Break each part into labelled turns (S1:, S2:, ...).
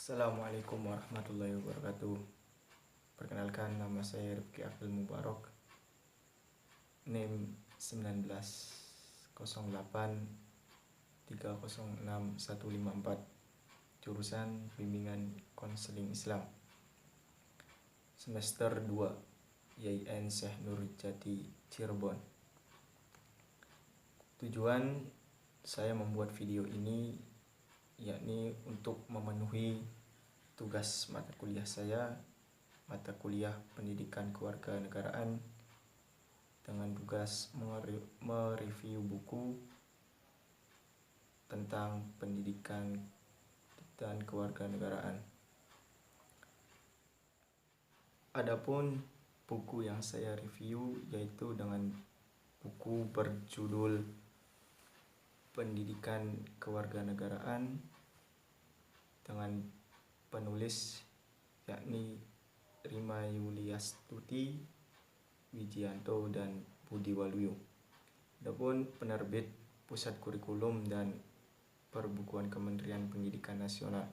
S1: Assalamualaikum warahmatullahi wabarakatuh. Perkenalkan, nama saya Rifki Abdul Mubarak, NIM 1908306154, jurusan Bimbingan Konseling Islam, semester 2, YIN Syekh Nurjati, Cirebon. Tujuan saya membuat video ini yakni untuk memenuhi tugas mata kuliah saya, mata kuliah Pendidikan Kewarganegaraan, dengan tugas mereview buku tentang pendidikan dan kewarganegaraan. Adapun buku yang saya review yaitu dengan buku berjudul Pendidikan Kewarganegaraan dengan penulis yakni Rima Yuliastuti, Wijianto, dan Budi Waluyo. Adapun penerbit Pusat Kurikulum dan Perbukuan Kementerian Pendidikan Nasional.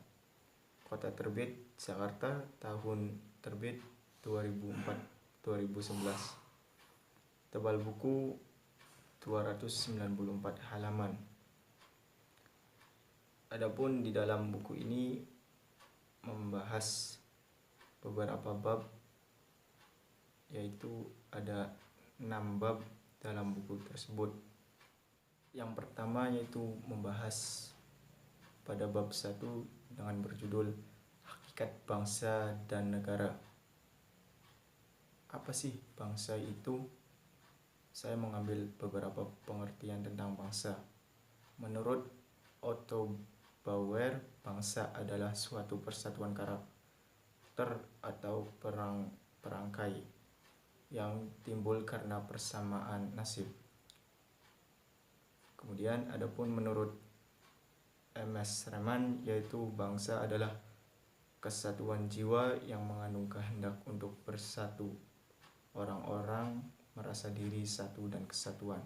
S1: Kota terbit Jakarta, tahun terbit 2004-2011. Tebal buku 294 halaman. Adapun di dalam buku ini membahas beberapa bab, yaitu ada 6 bab dalam buku tersebut. Yang pertama yaitu membahas pada bab 1 dengan berjudul Hakikat Bangsa dan Negara. Apa sih bangsa itu? Saya mengambil beberapa pengertian tentang bangsa. Menurut Otto Bauer, bangsa adalah suatu persatuan karakter atau perangkai yang timbul karena persamaan nasib. Kemudian adapun menurut M.S. Reman, yaitu bangsa adalah kesatuan jiwa yang mengandung kehendak untuk bersatu. Orang-orang merasa diri satu dan kesatuan.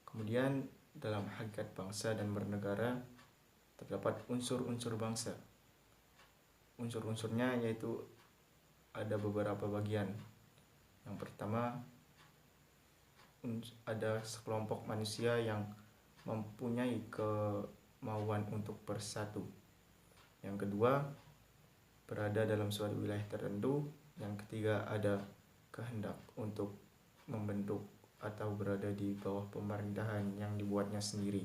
S1: Kemudian dalam hakikat bangsa dan bernegara terdapat unsur-unsur bangsa. Unsur-unsurnya yaitu ada beberapa bagian. Yang pertama, ada sekelompok manusia yang mempunyai kemauan untuk bersatu. Yang kedua, berada dalam suatu wilayah tertentu. Yang ketiga, ada kehendak untuk membentuk atau berada di bawah pemerintahan yang dibuatnya sendiri.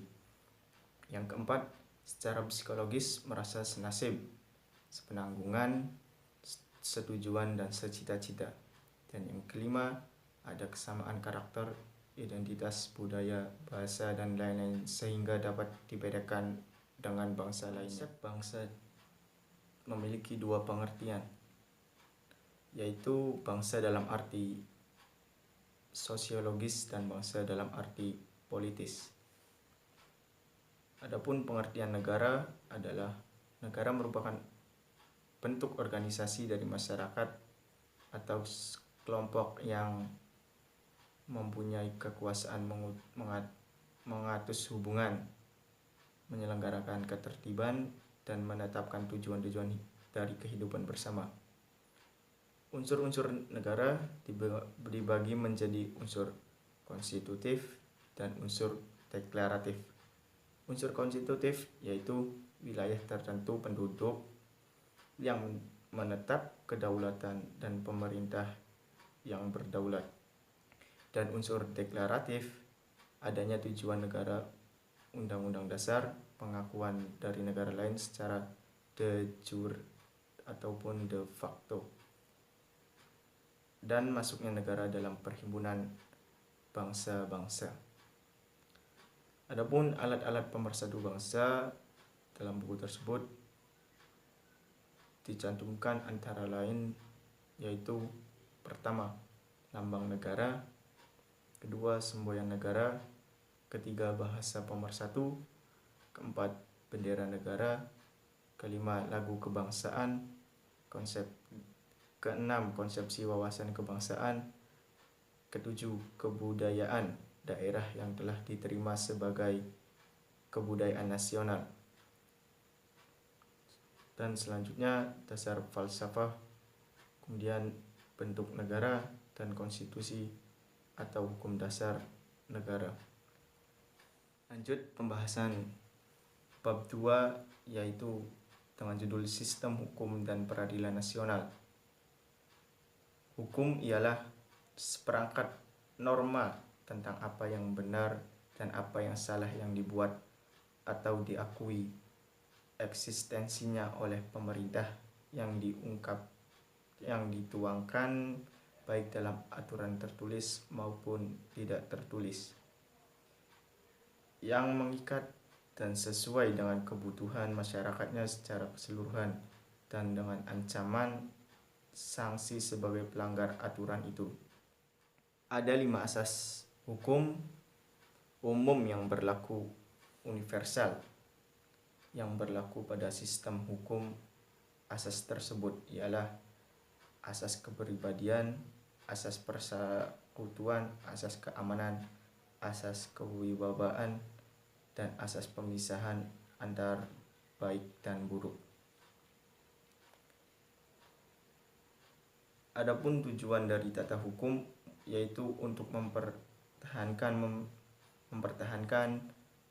S1: Yang keempat, secara psikologis merasa senasib, sepenanggungan, setujuan, dan secita-cita. Dan yang kelima, ada kesamaan karakter, identitas, budaya, bahasa, dan lain-lain sehingga dapat dibedakan dengan bangsa lainnya. Bangsa memiliki dua pengertian, yaitu bangsa dalam arti sosiologis dan bangsa dalam arti politis. Adapun pengertian negara adalah negara merupakan bentuk organisasi dari masyarakat atau kelompok yang mempunyai kekuasaan mengatur hubungan, menyelenggarakan ketertiban, dan menetapkan tujuan-tujuan dari kehidupan bersama. Unsur-unsur negara dibagi menjadi unsur konstitutif dan unsur deklaratif. Unsur konstitutif yaitu wilayah tertentu penduduk yang menetap kedaulatan dan pemerintah yang berdaulat. Dan unsur deklaratif adanya tujuan negara, undang-undang dasar, pengakuan dari negara lain secara de jure ataupun de facto, dan masuknya negara dalam perhimpunan bangsa-bangsa. Adapun alat-alat pemersatu bangsa dalam buku tersebut dicantumkan antara lain yaitu pertama, lambang negara, kedua, semboyan negara, ketiga, bahasa pemersatu, keempat, bendera negara, kelima, lagu kebangsaan, keenam, konsepsi wawasan kebangsaan, ketujuh, kebudayaan daerah yang telah diterima sebagai kebudayaan nasional, Dan selanjutnya dasar falsafah, kemudian bentuk negara dan konstitusi atau hukum dasar negara. Lanjut pembahasan bab 2, yaitu dengan judul Sistem Hukum dan Peradilan Nasional. Hukum ialah seperangkat norma tentang apa yang benar dan apa yang salah yang dibuat atau diakui eksistensinya oleh pemerintah yang dituangkan baik dalam aturan tertulis maupun tidak tertulis, yang mengikat dan sesuai dengan kebutuhan masyarakatnya secara keseluruhan dan dengan ancaman sanksi sebagai pelanggar aturan itu. Ada 5 asas hukum umum yang berlaku universal yang berlaku pada sistem hukum. Asas tersebut ialah asas kepribadian, asas persekutuan, asas keamanan, asas kewibawaan, dan asas pemisahan antar baik dan buruk. Adapun tujuan dari tata hukum yaitu untuk mempertahankan,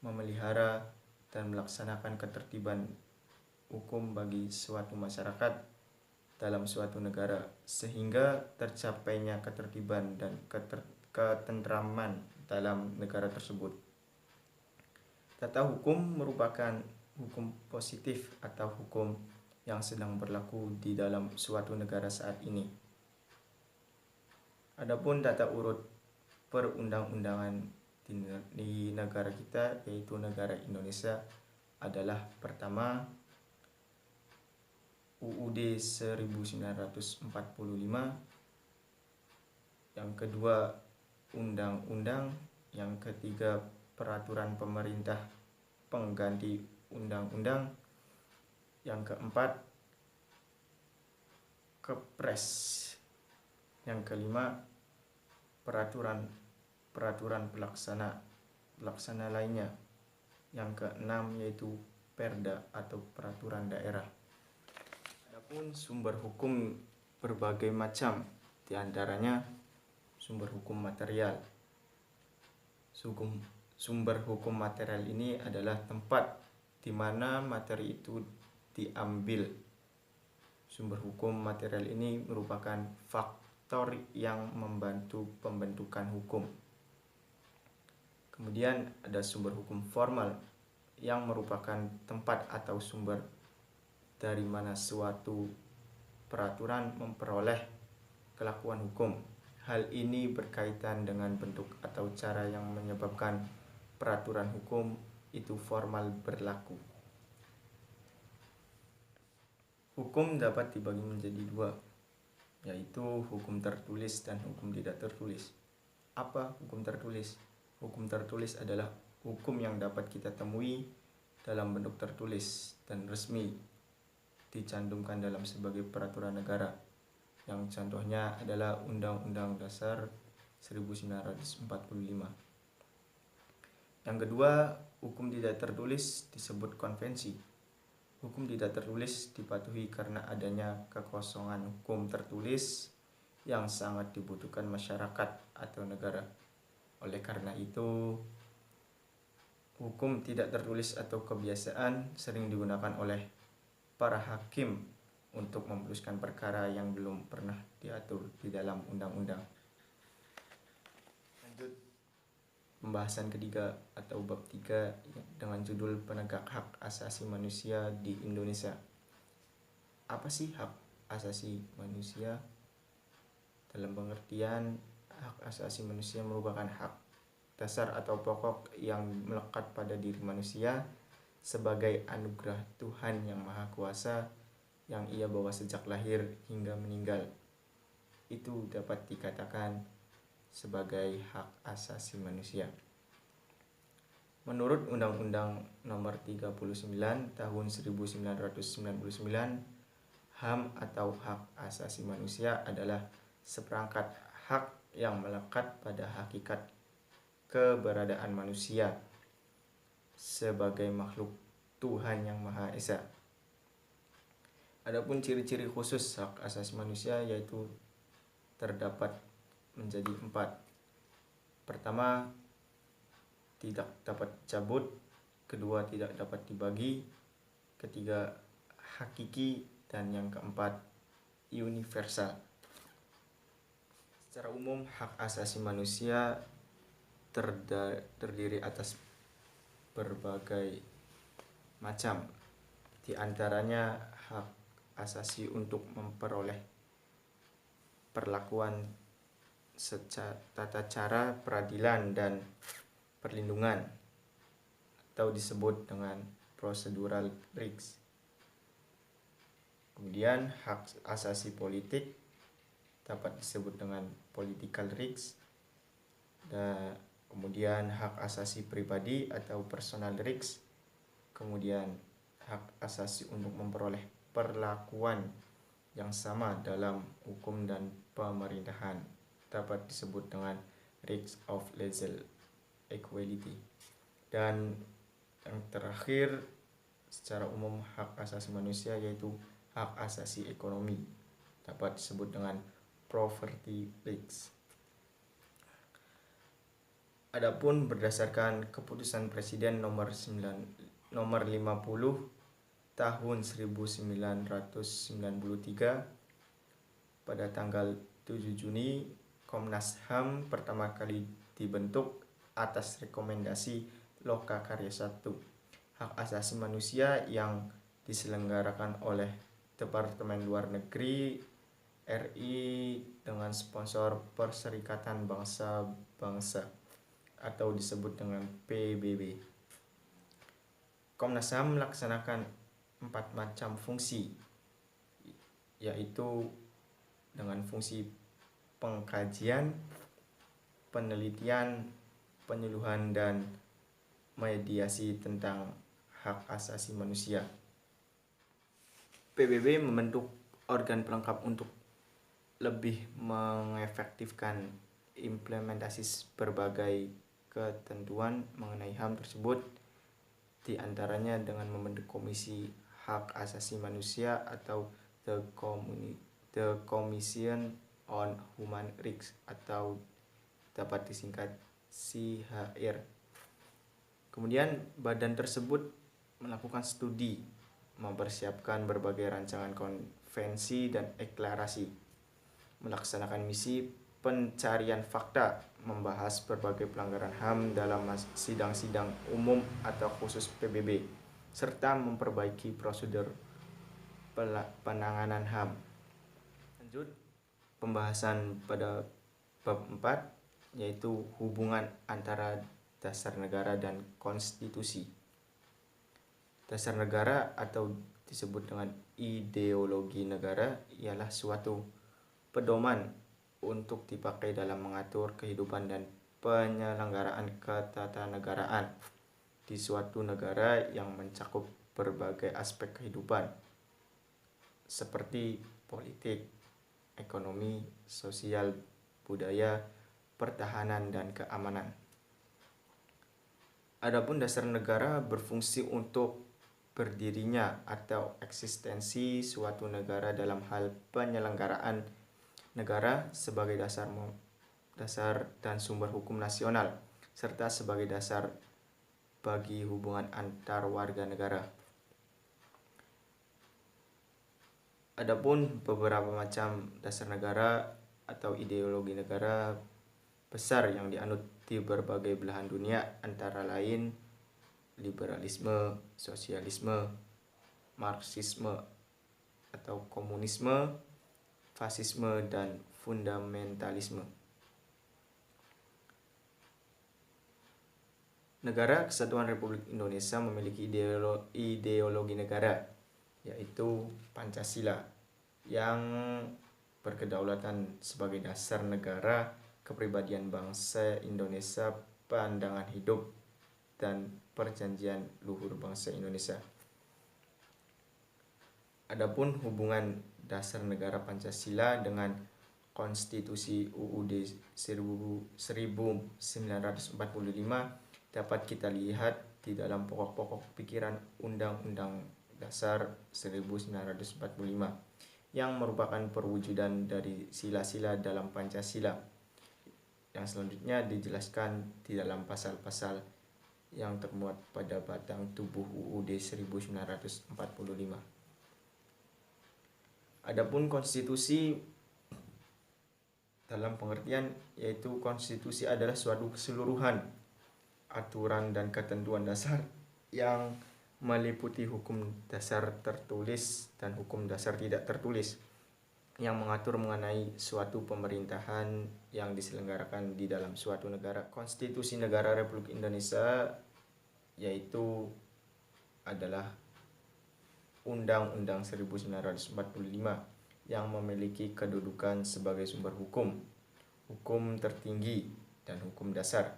S1: memelihara, dan melaksanakan ketertiban hukum bagi suatu masyarakat dalam suatu negara, sehingga tercapainya ketertiban dan ketentraman dalam negara tersebut. Tata hukum merupakan hukum positif atau hukum yang sedang berlaku di dalam suatu negara saat ini. Adapun tata urut perundang-undangan di negara kita, yaitu negara Indonesia, adalah pertama UUD 1945, yang kedua undang-undang, yang ketiga peraturan pemerintah pengganti undang-undang, yang keempat Kepres, yang kelima peraturan pelaksana lainnya, yang keenam yaitu Perda atau peraturan daerah. Adapun sumber hukum berbagai macam, diantaranya sumber hukum material. Sumber hukum material ini adalah tempat di mana materi itu diambil. Sumber hukum material ini merupakan faktor yang membantu pembentukan hukum. Kemudian ada sumber hukum formal, yang merupakan tempat atau sumber dari mana suatu peraturan memperoleh kelakuan hukum. Hal ini berkaitan dengan bentuk atau cara yang menyebabkan peraturan hukum itu formal berlaku. Hukum dapat dibagi menjadi 2, yaitu hukum tertulis dan hukum tidak tertulis. Apa hukum tertulis? Hukum tertulis adalah hukum yang dapat kita temui dalam bentuk tertulis dan resmi, dicantumkan dalam sebagai peraturan negara, yang contohnya adalah Undang-Undang Dasar 1945. Yang kedua, hukum tidak tertulis disebut konvensi. Hukum tidak tertulis dipatuhi karena adanya kekosongan hukum tertulis yang sangat dibutuhkan masyarakat atau negara. Oleh karena itu, hukum tidak tertulis atau kebiasaan sering digunakan oleh para hakim untuk memutuskan perkara yang belum pernah diatur di dalam undang-undang. Lanjut pembahasan ketiga atau bab 3 dengan judul Penegak Hak Asasi Manusia di Indonesia. Apa sih hak asasi manusia? Dalam pengertian, hak asasi manusia merupakan hak dasar atau pokok yang melekat pada diri manusia sebagai anugerah Tuhan yang Maha Kuasa yang ia bawa sejak lahir hingga meninggal. Itu dapat dikatakan sebagai hak asasi manusia. Menurut Undang-Undang Nomor 39 Tahun 1999, HAM atau hak asasi manusia adalah seperangkat hak yang melekat pada hakikat keberadaan manusia sebagai makhluk Tuhan yang Maha Esa. Adapun ciri-ciri khusus hak asasi manusia yaitu terdapat menjadi 4. Pertama, tidak dapat cabut. Kedua, tidak dapat dibagi. Ketiga, hakiki. Dan yang keempat, universal. Secara umum, hak asasi manusia terdiri atas berbagai macam. Di antaranya hak asasi untuk memperoleh perlakuan tata cara peradilan dan perlindungan atau disebut dengan procedural rights. Kemudian hak asasi politik dapat disebut dengan political rights. Dan kemudian hak asasi pribadi atau personal rights. Kemudian hak asasi untuk memperoleh perlakuan yang sama dalam hukum dan pemerintahan dapat disebut dengan rights of legal equality. Dan yang terakhir secara umum hak asasi manusia yaitu hak asasi ekonomi dapat disebut dengan property rights. Adapun berdasarkan keputusan Presiden nomor 50 tahun 1993 pada tanggal 7 Juni, Komnas HAM pertama kali dibentuk atas rekomendasi Lokakarya 1, hak asasi manusia yang diselenggarakan oleh Departemen Luar Negeri RI dengan sponsor Perserikatan Bangsa-Bangsa atau disebut dengan PBB. Komnas HAM melaksanakan 4 macam fungsi, yaitu dengan fungsi pengkajian, penelitian, penyuluhan, dan mediasi tentang hak asasi manusia. PBB membentuk organ pelengkap untuk lebih mengefektifkan implementasi berbagai ketentuan mengenai HAM tersebut, di antaranya dengan membentuk Komisi Hak Asasi Manusia atau The Commission on Human Rights atau dapat disingkat CHR. Kemudian badan tersebut melakukan studi, mempersiapkan berbagai rancangan konvensi dan deklarasi, melaksanakan misi pencarian fakta, membahas berbagai pelanggaran HAM dalam sidang-sidang umum atau khusus PBB, serta memperbaiki prosedur penanganan HAM. Lanjut, pembahasan pada bab 4 yaitu hubungan antara dasar negara dan konstitusi. Dasar negara atau disebut dengan ideologi negara ialah suatu pedoman untuk dipakai dalam mengatur kehidupan dan penyelenggaraan ketatanegaraan di suatu negara yang mencakup berbagai aspek kehidupan seperti politik, ekonomi, sosial, budaya, pertahanan, dan keamanan. Adapun dasar negara berfungsi untuk berdirinya atau eksistensi suatu negara dalam hal penyelenggaraan negara sebagai dasar dan sumber hukum nasional, serta sebagai dasar bagi hubungan antar warga negara. Adapun beberapa macam dasar negara atau ideologi negara besar yang dianut di berbagai belahan dunia antara lain liberalisme, sosialisme, marxisme atau komunisme, fasisme, dan fundamentalisme. Negara Kesatuan Republik Indonesia memiliki ideologi negara, yaitu Pancasila, yang berkedaulatan sebagai dasar negara, kepribadian bangsa Indonesia, pandangan hidup, dan perjanjian luhur bangsa Indonesia. Adapun hubungan dasar negara Pancasila dengan Konstitusi UUD 1945 dapat kita lihat di dalam pokok-pokok pikiran Undang-Undang Dasar 1945 yang merupakan perwujudan dari sila-sila dalam Pancasila, yang selanjutnya dijelaskan di dalam pasal-pasal yang termuat pada batang tubuh UUD 1945. Adapun konstitusi dalam pengertian yaitu konstitusi adalah suatu keseluruhan aturan dan ketentuan dasar yang meliputi hukum dasar tertulis dan hukum dasar tidak tertulis yang mengatur mengenai suatu pemerintahan yang diselenggarakan di dalam suatu negara. Konstitusi Negara Republik Indonesia yaitu adalah Undang-Undang 1945 yang memiliki kedudukan sebagai sumber hukum, hukum tertinggi, dan hukum dasar.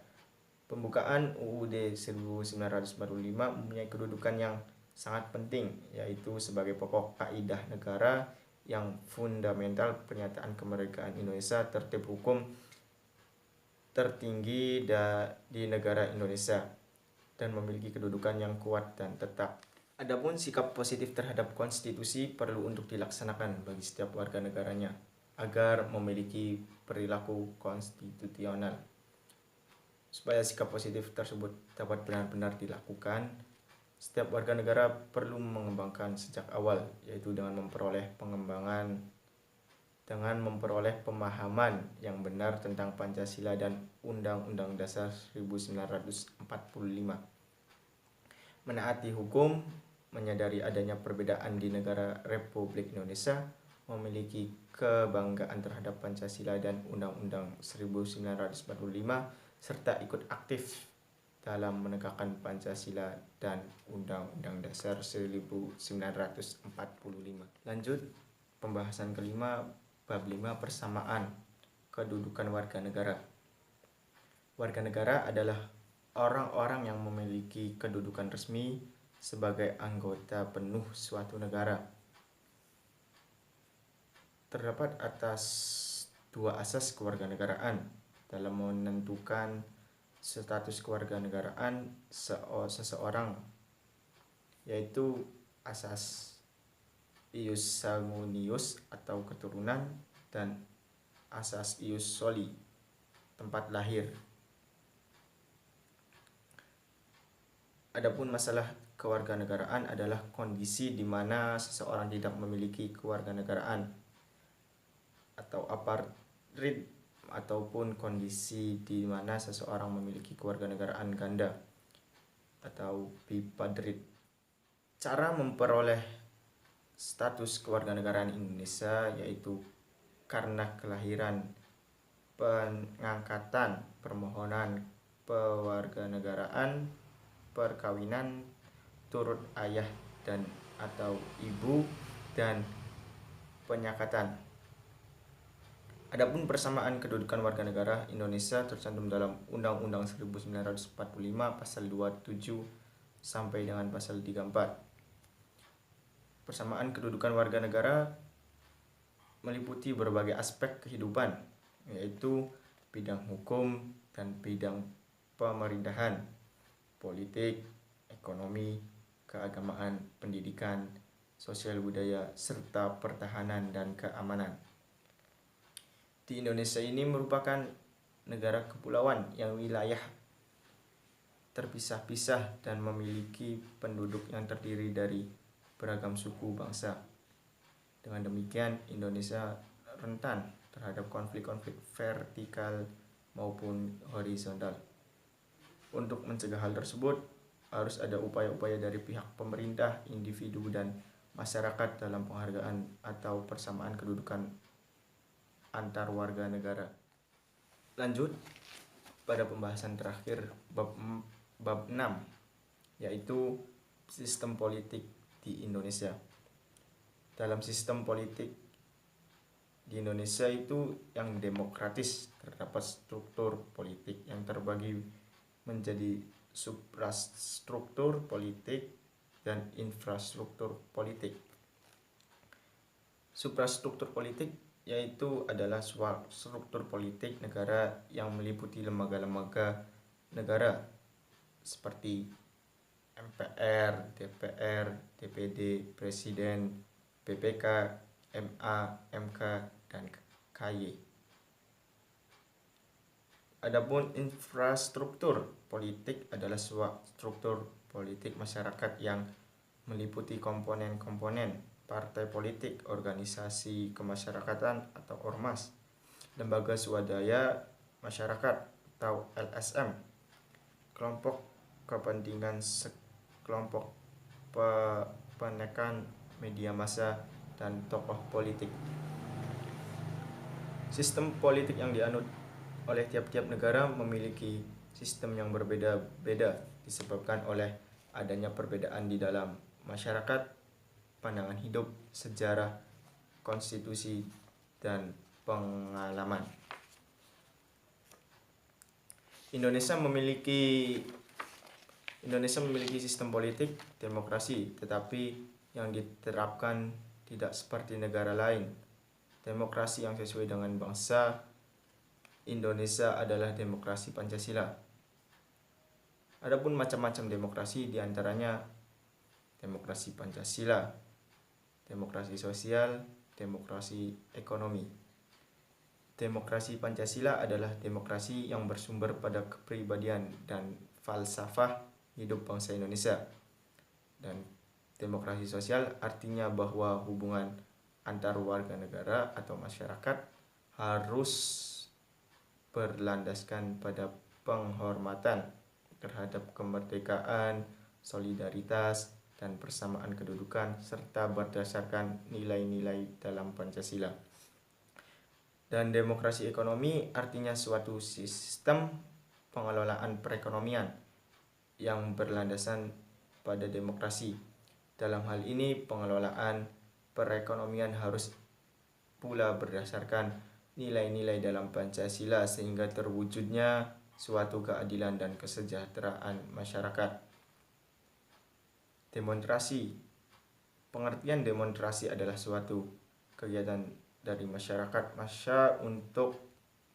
S1: Pembukaan UUD 1945 mempunyai kedudukan yang sangat penting, yaitu sebagai pokok kaidah negara yang fundamental pernyataan kemerdekaan Indonesia, tertib hukum tertinggi di negara Indonesia, dan memiliki kedudukan yang kuat dan tetap. Adapun sikap positif terhadap konstitusi perlu untuk dilaksanakan bagi setiap warga negaranya agar memiliki perilaku konstitusional. Supaya sikap positif tersebut dapat benar-benar dilakukan, setiap warga negara perlu mengembangkan sejak awal, yaitu dengan memperoleh pemahaman yang benar tentang Pancasila dan Undang-Undang Dasar 1945. Menaati hukum, menyadari adanya perbedaan di negara Republik Indonesia, memiliki kebanggaan terhadap Pancasila dan Undang-Undang 1945, serta ikut aktif dalam menegakkan Pancasila dan Undang-Undang Dasar 1945. Lanjut, pembahasan kelima, bab 5, persamaan kedudukan warga negara. Warga negara adalah orang-orang yang memiliki kedudukan resmi sebagai anggota penuh suatu negara. Terdapat atas dua asas kewarganegaraan dalam menentukan status kewarganegaraan seseorang, yaitu asas ius sanguinis atau keturunan dan asas ius soli tempat lahir. Adapun masalah kewarganegaraan adalah kondisi di mana seseorang tidak memiliki kewarganegaraan atau apatrid, ataupun kondisi di mana seseorang memiliki kewarganegaraan ganda atau bipadrid. Cara memperoleh status kewarganegaraan Indonesia yaitu karena kelahiran, pengangkatan, permohonan pewarganegaraan, perkawinan, turut ayah dan atau ibu, dan penyakatan. Adapun persamaan kedudukan warga negara Indonesia tercantum dalam Undang-Undang 1945 pasal 27 sampai dengan pasal 34. Persamaan kedudukan warga negara meliputi berbagai aspek kehidupan, yaitu bidang hukum dan bidang pemerintahan, politik, ekonomi, keagamaan, pendidikan, sosial budaya, serta pertahanan dan keamanan. Di Indonesia ini merupakan negara kepulauan yang wilayah terpisah-pisah dan memiliki penduduk yang terdiri dari beragam suku bangsa. Dengan demikian, Indonesia rentan terhadap konflik-konflik vertikal maupun horizontal. Untuk mencegah hal tersebut, harus ada upaya-upaya dari pihak pemerintah, individu, dan masyarakat dalam penghargaan atau persamaan kedudukan antar warga negara. Lanjut pada pembahasan terakhir bab 6, yaitu sistem politik di Indonesia. Dalam sistem politik di Indonesia itu yang demokratis, terdapat struktur politik yang terbagi menjadi suprastruktur politik dan infrastruktur politik. Suprastruktur politik yaitu adalah struktur politik negara yang meliputi lembaga-lembaga negara seperti MPR, DPR, DPD, Presiden, BPK, MA, MK, dan KY. Adapun infrastruktur politik adalah struktur politik masyarakat yang meliputi komponen-komponen partai politik, organisasi kemasyarakatan atau ormas, lembaga swadaya masyarakat atau LSM, kelompok kepentingan kelompok penekan media massa, dan tokoh politik. Sistem politik yang dianut oleh tiap-tiap negara memiliki sistem yang berbeda-beda disebabkan oleh adanya perbedaan di dalam masyarakat, pandangan hidup, sejarah, konstitusi, dan pengalaman. Indonesia memiliki sistem politik demokrasi, tetapi yang diterapkan tidak seperti negara lain. Demokrasi yang sesuai dengan bangsa Indonesia adalah demokrasi Pancasila. Adapun macam-macam demokrasi, diantaranya demokrasi Pancasila, demokrasi sosial, demokrasi ekonomi. Demokrasi Pancasila adalah demokrasi yang bersumber pada kepribadian dan falsafah hidup bangsa Indonesia. Dan demokrasi sosial artinya bahwa hubungan antar warga negara atau masyarakat harus berlandaskan pada penghormatan terhadap kemerdekaan, solidaritas, dan persamaan kedudukan serta berdasarkan nilai-nilai dalam Pancasila. Dan demokrasi ekonomi artinya suatu sistem pengelolaan perekonomian yang berlandasan pada demokrasi. Dalam hal ini pengelolaan perekonomian harus pula berdasarkan nilai-nilai dalam Pancasila sehingga terwujudnya suatu keadilan dan kesejahteraan masyarakat. Demonstrasi. Pengertian demonstrasi adalah suatu kegiatan dari masyarakat massa untuk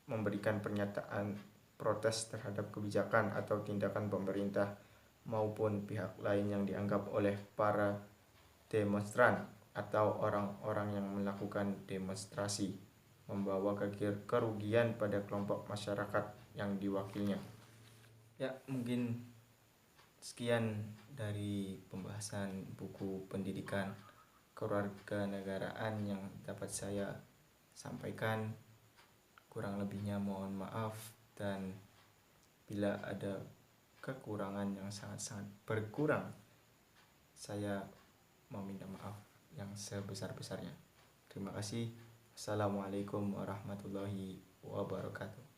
S1: memberikan pernyataan protes terhadap kebijakan atau tindakan pemerintah maupun pihak lain yang dianggap oleh para demonstran atau orang-orang yang melakukan demonstrasi membawa kerugian pada kelompok masyarakat yang diwakilnya. Ya, mungkin sekian dari pembahasan buku pendidikan kewarganegaraan yang dapat saya sampaikan. Kurang lebihnya mohon maaf, dan bila ada kekurangan yang sangat-sangat berkurang, saya meminta maaf yang sebesar-besarnya. Terima kasih. Assalamualaikum warahmatullahi wabarakatuh.